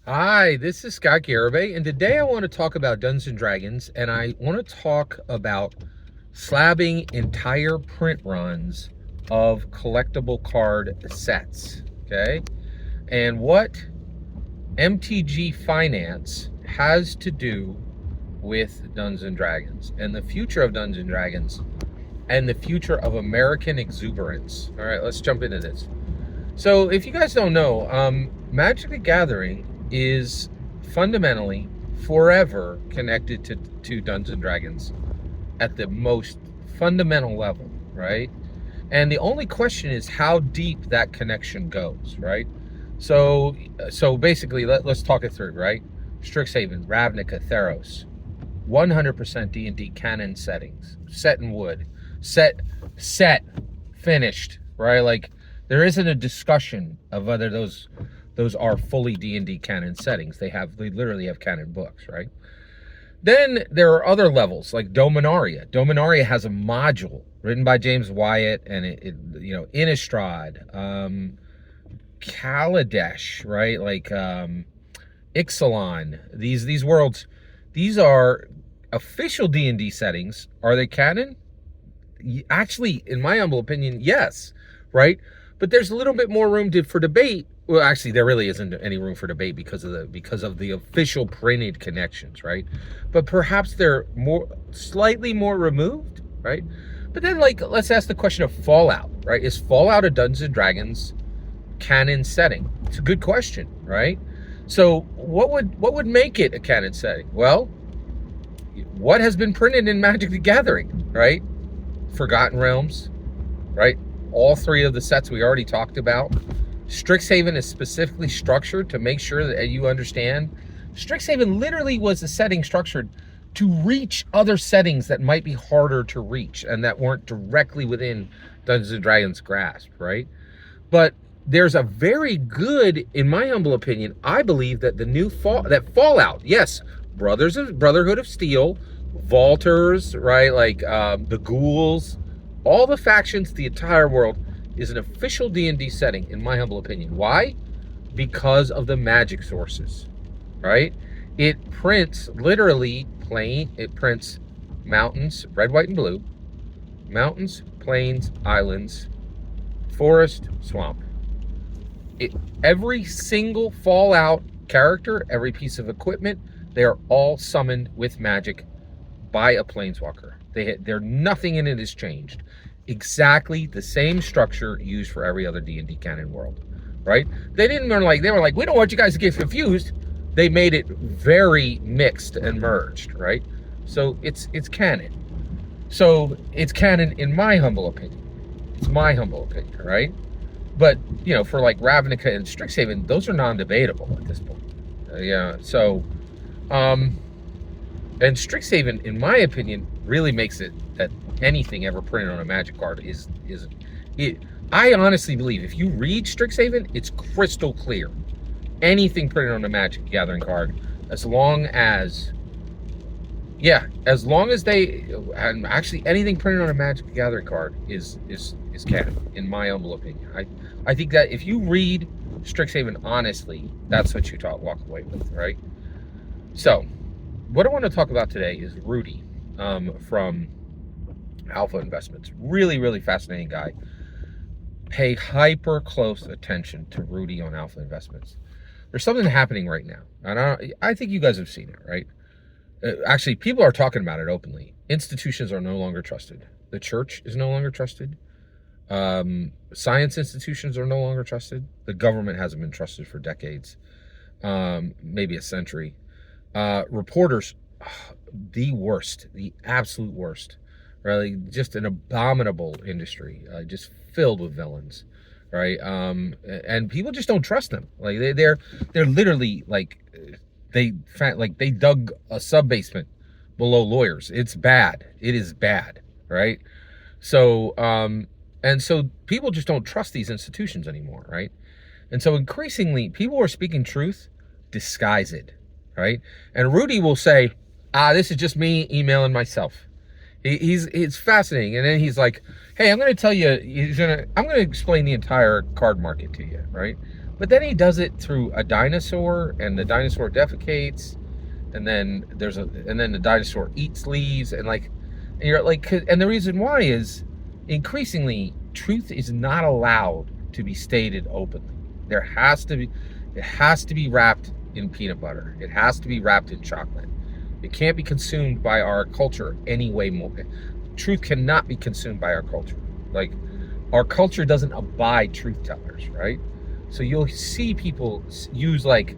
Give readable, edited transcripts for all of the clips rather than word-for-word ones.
Hi, this is Scott Garibay, and today I want to talk about Dungeons and Dragons, and I want to talk about slabbing entire print runs of collectible card sets, okay? And what MTG finance has to do with Dungeons and Dragons, and the future of Dungeons and Dragons, and the future of American exuberance. All right, let's jump into this. So, if you guys don't know, Magic the Gathering is fundamentally forever connected to Dungeons and Dragons at the most fundamental level, right? And the only question is how deep that connection goes, right? So basically, let's talk it through, right? Strixhaven, Ravnica, Theros, 100% D&D canon settings, set in wood, set, finished, right? Like there isn't a discussion of whether those are fully D&D canon settings. They literally have canon books, right? Then there are other levels like Dominaria. Dominaria has a module written by James Wyatt and Innistrad, Kaladesh, right? Like Ixalan. These worlds, these are official D&D settings. Are they canon? Actually, in my humble opinion, yes, right? But there's a little bit more room for debate. Well, actually, there really isn't any room for debate because of the official printed connections, right? But perhaps they're slightly more removed, right? But then, like, let's ask the question of Fallout, right? Is Fallout a Dungeons and Dragons canon setting? It's a good question, right? So, what would make it a canon setting? Well, what has been printed in Magic the Gathering, right? Forgotten Realms, right? All three of the sets we already talked about. Strixhaven is specifically structured to make sure that you understand. Strixhaven literally was a setting structured to reach other settings that might be harder to reach and that weren't directly within Dungeons and Dragons' grasp, right? But there's a very good, in my humble opinion, I believe that Fallout, yes, Brotherhood of Steel, Vaulters, right? Like the Ghouls, all the factions, the entire world is an official D&D setting, in my humble opinion. Why? Because of the magic sources, right? It prints literally it prints mountains, red, white, and blue, mountains, plains, islands, forest, swamp. Every single Fallout character, every piece of equipment, they are all summoned with magic by a planeswalker. Nothing in it is changed. Exactly the same structure used for every other D&D canon world, right? They were like, we don't want you guys to get confused. They made it very mixed and merged, right? So it's canon. So it's canon in my humble opinion. It's my humble opinion, right? But, for like Ravnica and Strixhaven, those are non-debatable at this point. And Strixhaven, in my opinion, really makes it that anything ever printed on a Magic card is it. I honestly believe if you read Strixhaven, it's crystal clear. Anything printed on a Magic Gathering card, as long as and actually anything printed on a Magic Gathering card is canon, in my humble opinion. I think that if you read Strixhaven honestly, that's what you walk away with, right? So, what I want to talk about today is Rudy from Alpha Investments. Really, really fascinating guy. Pay hyper close attention to Rudy on Alpha Investments. There's something happening right now, and I think you guys have seen it, right? Actually, people are talking about it openly. Institutions are no longer trusted. The church is no longer trusted. Science institutions are no longer trusted. The government hasn't been trusted for decades, maybe a century. Reporters, the worst, the absolute worst. Really, just an abominable industry, just filled with villains, right? And people just don't trust them. Like they're literally like they dug a sub basement below lawyers. It's bad. It is bad, right? So and so people just don't trust these institutions anymore, right? And so increasingly, people who are speaking truth disguise it, right? And Rudy will say, this is just me emailing myself. It's fascinating. And then he's like, hey, I'm going to tell you, I'm going to explain the entire card market to you, right? But then he does it through a dinosaur, and the dinosaur defecates, and then the dinosaur eats leaves, and you're like, and the reason why is increasingly truth is not allowed to be stated openly. It has to be wrapped in peanut butter. It has to be wrapped in chocolate. It can't be consumed by our culture any way more. Truth cannot be consumed by our culture. Like, our culture doesn't abide truth tellers, right? So you'll see people use like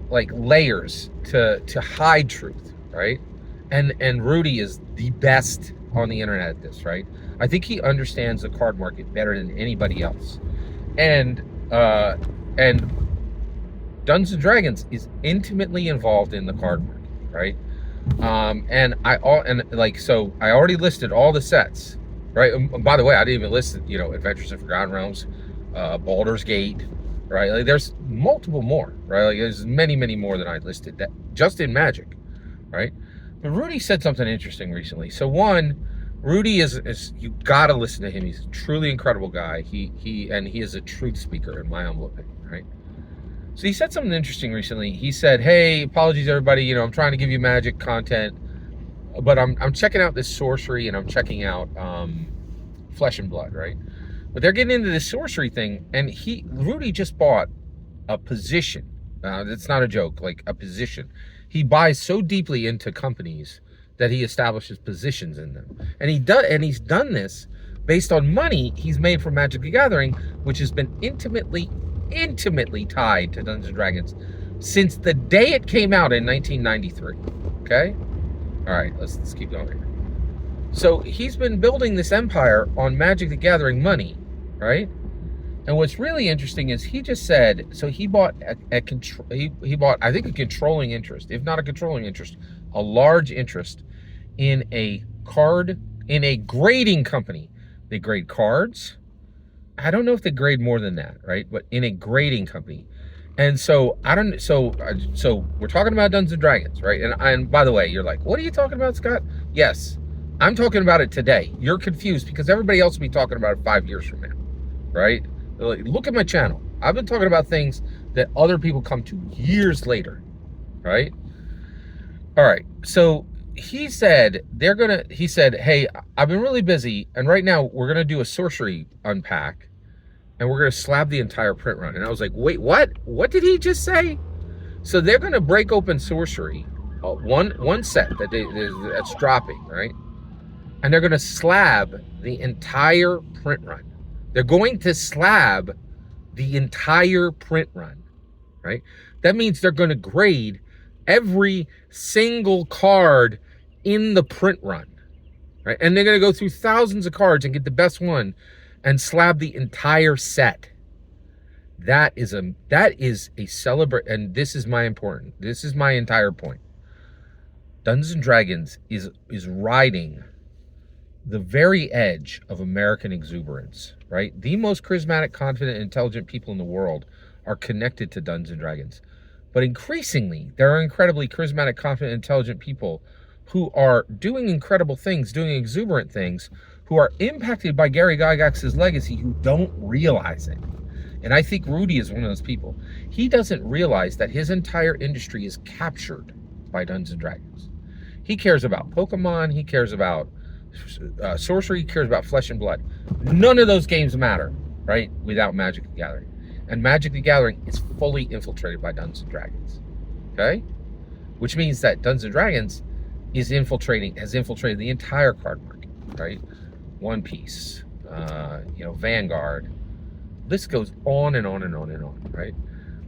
layers to hide truth, right? And Rudy is the best on the internet at this, right? I think he understands the card market better than anybody else. And Dungeons and Dragons is intimately involved in the card market, right? So I already listed all the sets, right? And by the way, I didn't even list, Adventures in Forgotten Realms, Baldur's Gate, right? Like, there's multiple more, right? Like, there's many, many more than I listed that just in Magic, right? But Rudy said something interesting recently. So one, Rudy is you gotta listen to him. He's a truly incredible guy. He is a truth speaker, in my humble opinion, right? So he said something interesting recently. He said, "Hey, apologies everybody. I'm trying to give you Magic content, but I'm checking out this sorcery, and I'm checking out Flesh and Blood, right? But they're getting into this sorcery thing, and Rudy just bought a position. That's not a joke, like a position. He buys so deeply into companies that he establishes positions in them, and he's done this based on money he's made from Magic the Gathering, which has been intimately tied to Dungeons and Dragons since the day it came out in 1993. Okay, all right, let's keep going here. So he's been building this empire on Magic the Gathering money, right? And what's really interesting is he just said, so he bought he bought, I think, a controlling interest, if not a controlling interest, a large interest in a grading company. They grade cards. I don't know if they grade more than that, right? But in a grading company. And so so we're talking about Dungeons and Dragons, right? And by the way, you're like, what are you talking about, Scott? Yes, I'm talking about it today. You're confused because everybody else will be talking about it 5 years from now, right? Look at my channel. I've been talking about things that other people come to years later, right? All right. So he said, hey, I've been really busy, and right now we're going to do a sorcery unpack, and we're going to slab the entire print run. And I was like, wait, what? What did he just say? So they're going to break open sorcery, one set that's dropping, right? And they're going to slab the entire print run. They're going to slab the entire print run, right? That means they're going to grade every single card in the print run, right? And they're going to go through thousands of cards and get the best one and slab the entire set. That is a celebrate, and this is my entire point. Dungeons and Dragons is riding the very edge of American exuberance, right? The most charismatic, confident, intelligent people in the world are connected to Dungeons and Dragons. But increasingly, there are incredibly charismatic, confident, intelligent people who are doing incredible things, doing exuberant things, who are impacted by Gary Gygax's legacy, who don't realize it. And I think Rudy is one of those people. He doesn't realize that his entire industry is captured by Dungeons and Dragons. He cares about Pokemon, he cares about sorcery, he cares about Flesh and Blood. None of those games matter, right, without Magic the Gathering. And Magic the Gathering is fully infiltrated by Dungeons and Dragons, okay? Which means that Dungeons and Dragons has infiltrated the entire card market, right? One Piece, Vanguard. This goes on and on and on and on, right?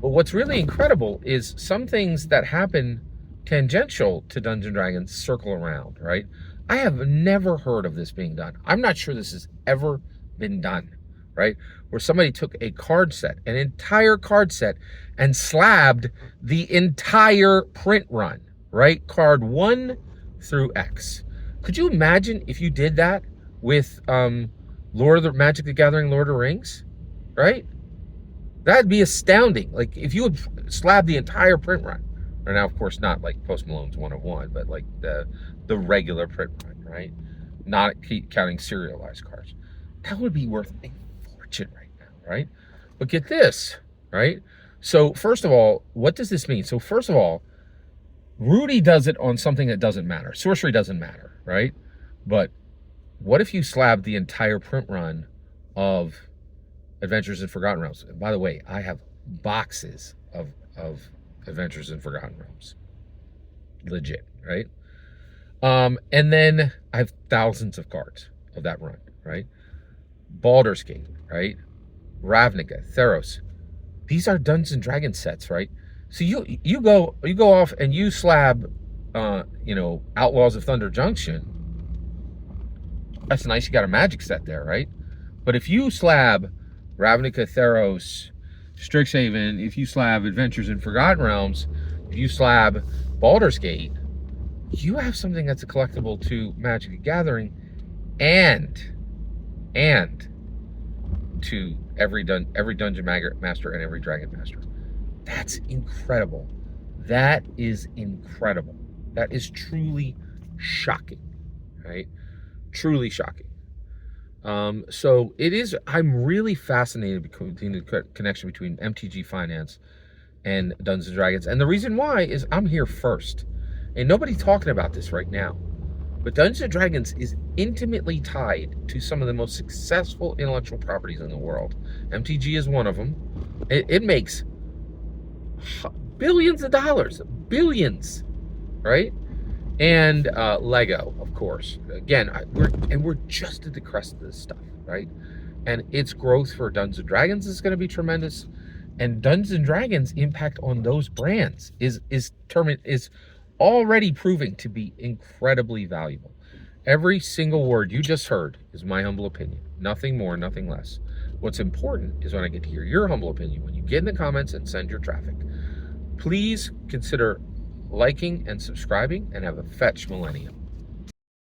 But what's really incredible is some things that happen tangential to Dungeons and Dragons circle around, right? I have never heard of this being done. I'm not sure this has ever been done, right? Where somebody took a card set, an entire card set, and slabbed the entire print run, right? Card 1 through X. Could you imagine if you did that with Magic the Gathering, Lord of the Rings, right? That'd be astounding. Like, if you would slab the entire print run. And now, of course, not like Post Malone's 101, but like the regular print run, right? Not counting serialized cards. That would be worth a fortune right now, right? But get this, right? So first of all, what does this mean? So first of all, Rudy does it on something that doesn't matter. Sorcery doesn't matter, right? But what if you slab the entire print run of Adventures in Forgotten Realms? And by the way, I have boxes of Adventures in Forgotten Realms. Legit, right? And then I have thousands of cards of that run, right? Baldur's Gate, right? Ravnica, Theros. These are Dungeons and Dragons sets, right? So you go off and you slab, Outlaws of Thunder Junction. That's nice. You got a Magic set there, right? But if you slab Ravnica, Theros, Strixhaven, if you slab Adventures in Forgotten Realms, if you slab Baldur's Gate, you have something that's a collectible to Magic the Gathering, and to every Dungeon Master and every Dragon Master. That's incredible. That is incredible. That is truly shocking, right? Truly shocking. So it is. I'm really fascinated between the connection between MTG Finance and Dungeons and Dragons, and the reason why is I'm here first, and nobody's talking about this right now. But Dungeons and Dragons is intimately tied to some of the most successful intellectual properties in the world. MTG is one of them. It makes billions of dollars, billions, right? And Lego, of course. Again, we're just at the crest of this stuff, right? And its growth for Dungeons and Dragons is going to be tremendous. And Dungeons and Dragons' impact on those brands is already proving to be incredibly valuable. Every single word you just heard is my humble opinion. Nothing more, nothing less. What's important is when I get to hear your humble opinion, when you get in the comments and send your traffic. Please consider liking and subscribing, and have a fetch millennium.